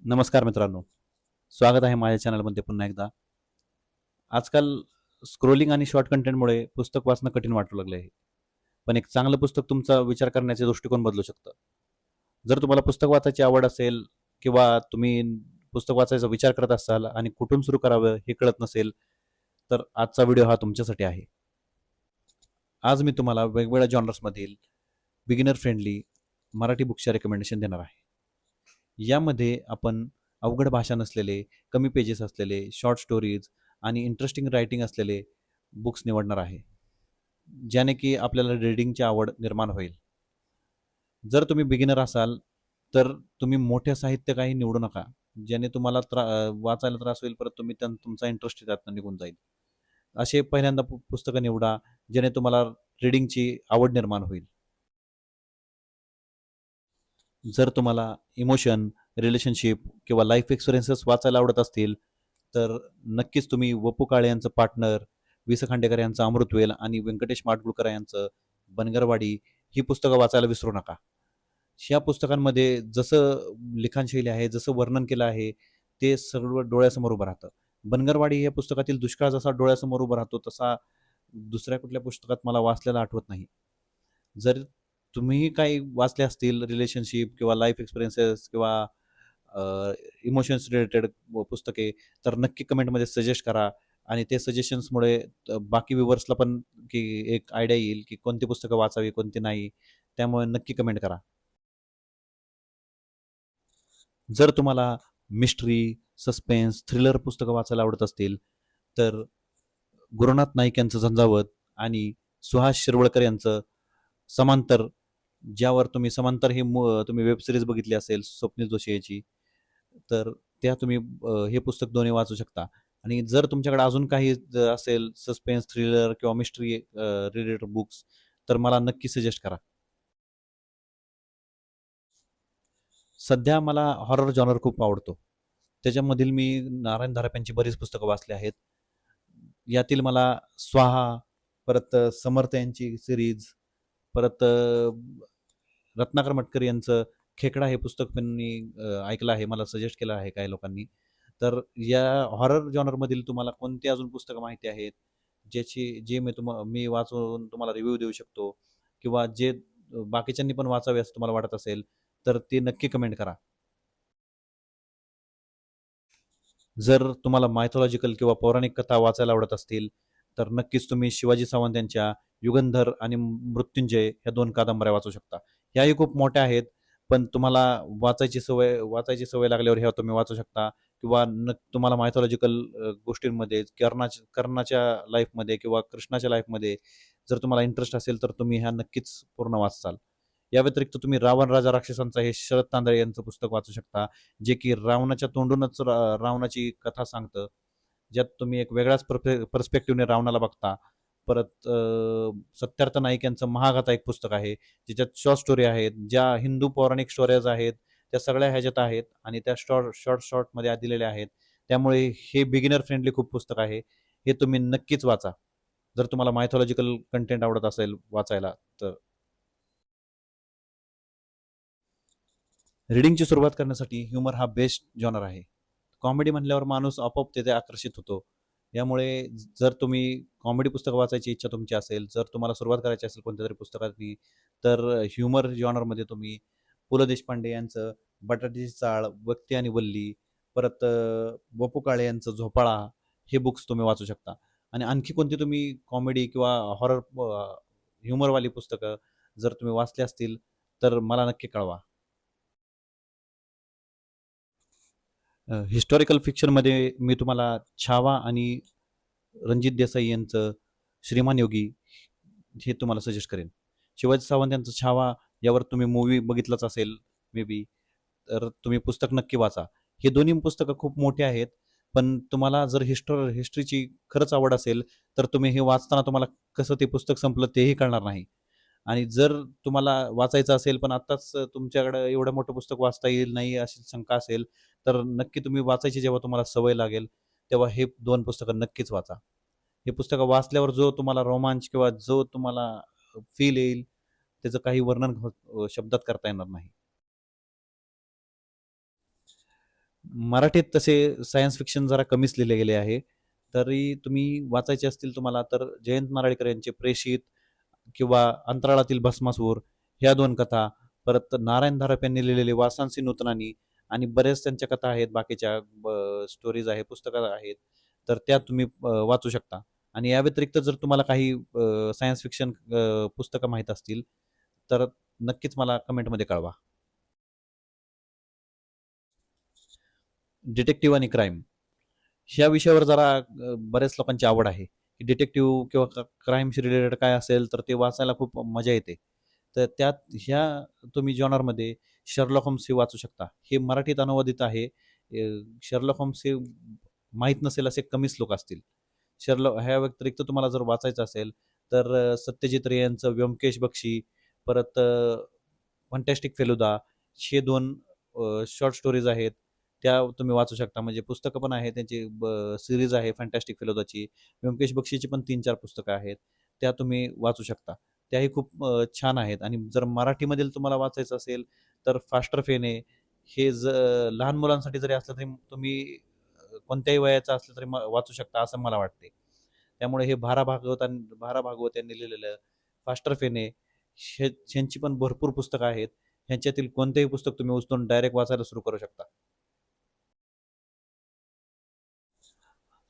नमस्कार मित्रांनो, स्वागत आहे माझ्या चॅनलमध्ये पुन्हा एकदा. आजकाल स्क्रोलिंग आणि शॉर्ट कंटेंटमुळे पुस्तक वाचणं कठीण वाटू लागलं आहे. पण एक चांगलं पुस्तक तुमचा विचार करण्याचे दृष्टिकोन बदलू शकतं. जर तुम्हाला पुस्तक वाचायची आवड असेल किंवा तुम्ही पुस्तक वाचायचा विचार करत असाल आणि कुठून सुरू करावं हे कळत नसेल, तर आजचा व्हिडिओ हा तुमच्यासाठी आहे. आज मी तुम्हाला वेगवेगळ्या जॉनर्समधील बिगिनर फ्रेंडली मराठी बुक्सचे रिकमेंडेशन देणार आहे. यामध्ये आपण अवघड भाषा नसलेले, कमी पेजेस असलेले, शॉर्ट स्टोरीज आणि इंटरेस्टिंग रायटिंग असलेले बुक्स निवडणार आहे. ज्याने की आपल्याला रीडिंगची आवड निर्माण होईल. जर तुम्ही बिगिनर असाल, तर तुम्ही मोठे साहित्य काही निवडू नका. ज्याने तुम्हाला वाचायला त्रास होईल, परत तुमचा इंटरेस्ट त्यातनं निघून जाईल. असे पहिल्यांदा पुस्तकं निवडा, ज्याने तुम्हाला रीडिंगची आवड निर्माण होईल. जर तुम्हाला इमोशन, रिलेशनशिप किंवा लाईफ एक्सपिरियन्सेस वाचायला आवडत असतील, तर नक्कीच तुम्ही वपू काळे यांचं पार्टनर, वि. स. खांडेकर यांचं अमृतवेल आणि व्यंकटेश माडगुळकर यांचं बनगरवाडी ही पुस्तकं वाचायला विसरू नका. ह्या पुस्तकांमध्ये जसं लिखाणशैली आहे, जसं वर्णन केलं आहे, ते सर्व डोळ्यासमोर उभं राहतं. बनगरवाडी या पुस्तकातील दुष्काळ जसा डोळ्यासमोर उभा राहतो, तसा दुसऱ्या कुठल्या पुस्तकात मला वाचलेला आठवत नाही. जर तुम्हीही काही वाचले असतील रिलेशनशिप किंवा लाईफ एक्सपिरियन्सेस किंवा इमोशन्स रिलेटेड पुस्तके, तर नक्की कमेंटमध्ये सजेस्ट करा आणि ते सजेशन्समुळे बाकी व्ह्यूअर्सला पण की एक आयडिया येईल की कोणती पुस्तकं वाचावी, कोणती नाही. त्यामुळे नक्की कमेंट करा. जर तुम्हाला मिस्ट्री, सस्पेन्स, थ्रिलर पुस्तकं वाचायला आवडत असतील, तर गुरुनाथ नाईक यांचं झंझावत आणि सुहास शिरवळकर यांचं समांतर, ज्यावर तुम्ही समांतर ही तुम्ही वेब सिरीज बघितली असेल स्वप्नील जोशी याची, तर त्या तुम्ही हे पुस्तक दोन्ही वाचू शकता. आणि जर तुमच्याकडे अजून काही असेल सस्पेन्स, थ्रिलर किंवा मिस्ट्री रिलेटेड बुक्स, तर मला नक्की सजेस्ट करा. सध्या मला हॉरर जॉनर खूप आवडतो. त्याच्यामधील मी नारायण धारप यांची बरीच पुस्तकं वाचली आहेत. यातील मला स्वाहा, परत समर्थ यांची सिरीज, परत रत्नाकर मटकरी यांचं खेकडा हे पुस्तक पण मी ऐकलं आहे, मला सजेस्ट केलं आहे काही लोकांनी. तर या हॉरर जॉनरमधील तुम्हाला कोणती अजून पुस्तकं माहिती आहेत, जे मी वाचून तुम्हाला रिव्ह्यू देऊ शकतो किंवा जे बाकीच्यांनी पण वाचावे असं तुम्हाला वाटत असेल, तर ते नक्की कमेंट करा. जर तुम्हाला मायथॉलॉजिकल किंवा पौराणिक कथा वाचायला आवडत असतील, तर नक्कीच तुम्ही शिवाजी सावंत यांच्या युगंधर आणि मृत्युंजय ह्या 2 कादंबऱ्या वाचू शकता. ह्याही खूप मोठ्या आहेत, पण तुम्हाला वाचायची सवय लागल्यावर ह्या तुम्ही वाचू शकता किंवा तुम्हाला मायथॉलॉजिकल गोष्टींमध्ये कर्णाच्या लाईफमध्ये किंवा कृष्णाच्या लाईफमध्ये जर तुम्हाला इंटरेस्ट असेल, तर तुम्ही ह्या नक्कीच पूर्ण वाचाल. या व्यतिरिक्त तुम्ही रावण राजा राक्षसांचा हे शरद तांदळे यांचं पुस्तक वाचू शकता, जे की रावणाच्या तोंडूनच रावणाची कथा सांगतं, ज्यात तुम्ही एक वेगळ्याच पर्स्पेक्टिव्हने रावणाला बघता. परत सत्यार्थ नाईक यांचं महागाथा एक पुस्तक आहे, ज्याच्यात शॉर्ट स्टोरी आहेत, ज्या हिंदू पौराणिक स्टोऱ्याज आहेत, त्या सगळ्या ह्याच्यात आहेत आणि त्या शॉर्टमध्ये दिलेल्या आहेत. त्यामुळे हे बिगिनर फ्रेंडली खूप पुस्तक आहे. हे तुम्ही नक्कीच वाचा, जर तुम्हाला मायथॉलॉजिकल कंटेंट आवडत असेल वाचायला तर. रीडिंगची सुरुवात करण्यासाठी ह्युमर हा बेस्ट जॉनर आहे. कॉमेडी म्हणल्यावर माणूस आपोआप तिथे आकर्षित होतो. यामुळे जर तुम्ही कॉमेडी पुस्तकं वाचायची इच्छा तुमची असेल, जर तुम्हाला सुरुवात करायची असेल कोणत्यातरी पुस्तकातनी, तर ह्युमर जॉनरमध्ये तुम्ही पु. ल. देशपांडे यांचं बटाट्याची चाळ, व्यक्ती आणि वल्ली, परत वपू काळे यांचं झोपाळा, हे बुक्स तुम्ही वाचू शकता. आणि आणखी कोणती तुम्ही कॉमेडी किंवा हॉरर ह्युमरवाली पुस्तकं जर तुम्ही वाचली असतील, तर मला नक्की कळवा. हिस्टॉरिकल फिक्शनमध्ये मी तुम्हाला छावा आणि रणजित देसाई यांचं श्रीमान योगी हे तुम्हाला सजेस्ट करेन. शिवाजी सावंत यांचं छावा यावर तुम्ही मूव्ही बघितलाच असेल मे बी, तर तुम्ही पुस्तक नक्की वाचा. हे दोन्ही पुस्तकं खूप मोठी आहेत, पण तुम्हाला जर हिस्ट्रीची खरंच आवड असेल, तर तुम्ही हे वाचताना तुम्हाला कसं ते पुस्तक संपलं तेही कळणार नाही. आणि जर तुम्हाला वाचायचं असेल, पण आत्ताच तुमच्याकडे एवढं मोठं पुस्तक वाचता येईल नाही अशी शंका असेल, तर नक्की तुम्ही वाचायची जेव्हा तुम्हाला सवय लागेल, तेव्हा हे 2 पुस्तकं नक्कीच वाचा. हे पुस्तकं वाचल्यावर जो तुम्हाला रोमांच किंवा जो तुम्हाला फील येईल, त्याचं काही वर्णन शब्दात करता येणार नाही. मराठीत तसे सायन्स फिक्शन जरा कमीच लिहिले गेले आहे. तरी तुम्ही वाचायचे असतील तुम्हाला तर जयंत नारळीकर यांचे प्रेषित किंवा अंतराळातील भस्मासूर ह्या 2 कथा, परत नारायण धारप यांनी लिहिलेले वासांसी नूतनानी आणि बऱ्याच त्यांच्या कथा आहेत, बाकीच्या स्टोरीज आहेत, पुस्तकं आहेत. तर त्या तुम्ही वाचू शकता. आणि या व्यतिरिक्त जर तुम्हाला काही सायन्स फिक्शन पुस्तकं माहीत असतील, तर नक्कीच मला कमेंटमध्ये कळवा. डिटेक्टिव्ह आणि क्राईम ह्या विषयावर जरा बऱ्याच लोकांची आवड आहे, की डिटेक्टिव्ह किंवा क्राईमशी रिलेटेड काय असेल तर ते वाचायला खूप मजा येते. तर त्यात ह्या तुम्ही जॉनरमध्ये शर्लॉक होम्स हे वाचू शकता. हे मराठीत अनुवादित आहे. शर्लॉक होम्स हे माहीत नसेल असे कमीच लोक असतील. ह्या व्यतिरिक्त तुम्हाला जर वाचायचं असेल तर सत्यजित रे यांचं व्यंकेश बक्षी, परत फंटॅस्टिक फेलुदा हे 2 शॉर्ट स्टोरीज आहेत. त्या तुम्ही वाचू शकता. म्हणजे पुस्तकं पण आहेत त्यांची सीरीज आहे फॅन्टॅस्टिक फेलोदाची. व्यंकटेश बक्षीची पण 3-4 पुस्तकं आहेत. त्या तुम्ही वाचू शकता. त्याही खूप छान आहेत आणि जर मराठीमधील तुम्हाला वाचायचं असेल तर फास्टर फेणे हे लहान मुलांसाठी जरी असलं तरी तुम्ही कोणत्याही वयाचं असलं तरी वाचू शकता असं मला वाटते. त्यामुळे हे भा. भागवत यांनी लिहिलेलं फास्टर फेणे ह्यांची पण भरपूर पुस्तकं आहेत. ह्यांच्यातील कोणतेही पुस्तक तुम्ही उचलून डायरेक्ट वाचायला सुरू करू शकता.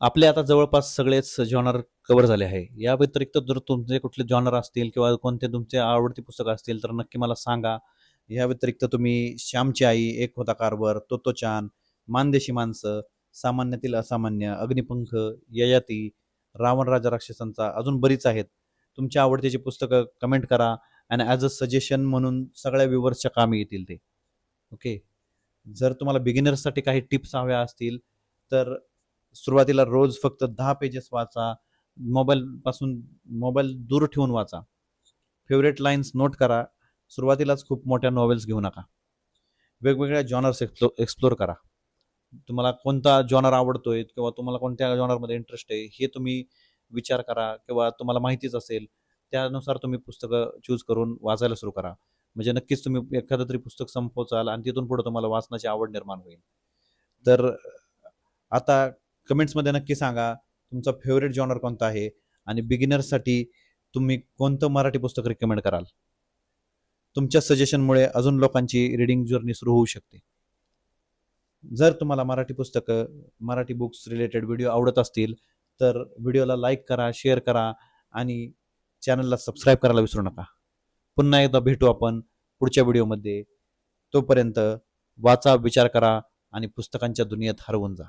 आपले आता जवळपास सगळेच जॉनर कव्हर झाले आहे. या व्यतिरिक्त जर तुमचे कुठले जॉनर असतील किंवा कोणते तुमचे आवडती पुस्तकं असतील तर नक्की मला सांगा. या व्यतिरिक्त तुम्ही श्यामची आई, एक होता कारभार, तोत्ताेचान, मानदेशी माणसं, सामान्यातील असामान्य, अग्निपंख, ययाती, रावण राजा राक्षसांचा अजून बरीच आहेत. तुमच्या आवडतीची पुस्तकं कमेंट करा आणि ॲज अ सजेशन म्हणून सगळ्या व्ह्यूअर्सच्या कामी येतील ते. ओके. जर तुम्हाला बिगिनर्ससाठी काही टिप्स हव्या असतील तर सुरुवातीला रोज फक्त 10 पेजेस वाचा. मोबाईलपासून मोबाईल दूर ठेवून वाचा. फेव्हरेट लाईन्स नोट करा. सुरुवातीलाच खूप मोठ्या नॉवेल्स घेऊ नका. वेगवेगळ्या जॉनर्स एक्सप्लोर करा. तुम्हाला कोणता जॉनर आवडतोय किंवा तुम्हाला कोणत्या जॉनरमध्ये इंटरेस्ट आहे हे तुम्ही विचार करा किंवा तुम्हाला माहितीच असेल त्यानुसार तुम्ही पुस्तकं चूज करून वाचायला सुरू करा. म्हणजे नक्कीच तुम्ही एखादं तरी पुस्तक संपवचाल आणि तिथून पुढे तुम्हाला वाचनाची आवड निर्माण होईल. तर आता कमेंट्समध्ये नक्की सांगा तुमचा फेवरेट जॉनर कोणता आहे आणि बिगिनर्ससाठी तुम्ही कोणतं मराठी पुस्तक रिकमेंड कराल. तुमच्या सजेशनमुळे अजून लोकांची रीडिंग जर्नी सुरू होऊ शकते. जर तुम्हाला मराठी पुस्तकं, मराठी बुक्स रिलेटेड व्हिडिओ आवडत असतील तर व्हिडिओला लाईक करा, शेअर करा आणि चॅनलला सबस्क्राईब करायला विसरू नका. पुन्हा एकदा भेटू आपण पुढच्या व्हिडिओमध्ये. तोपर्यंत वाचा, विचार करा आणि पुस्तकांच्या दुनियेत हरवून जा.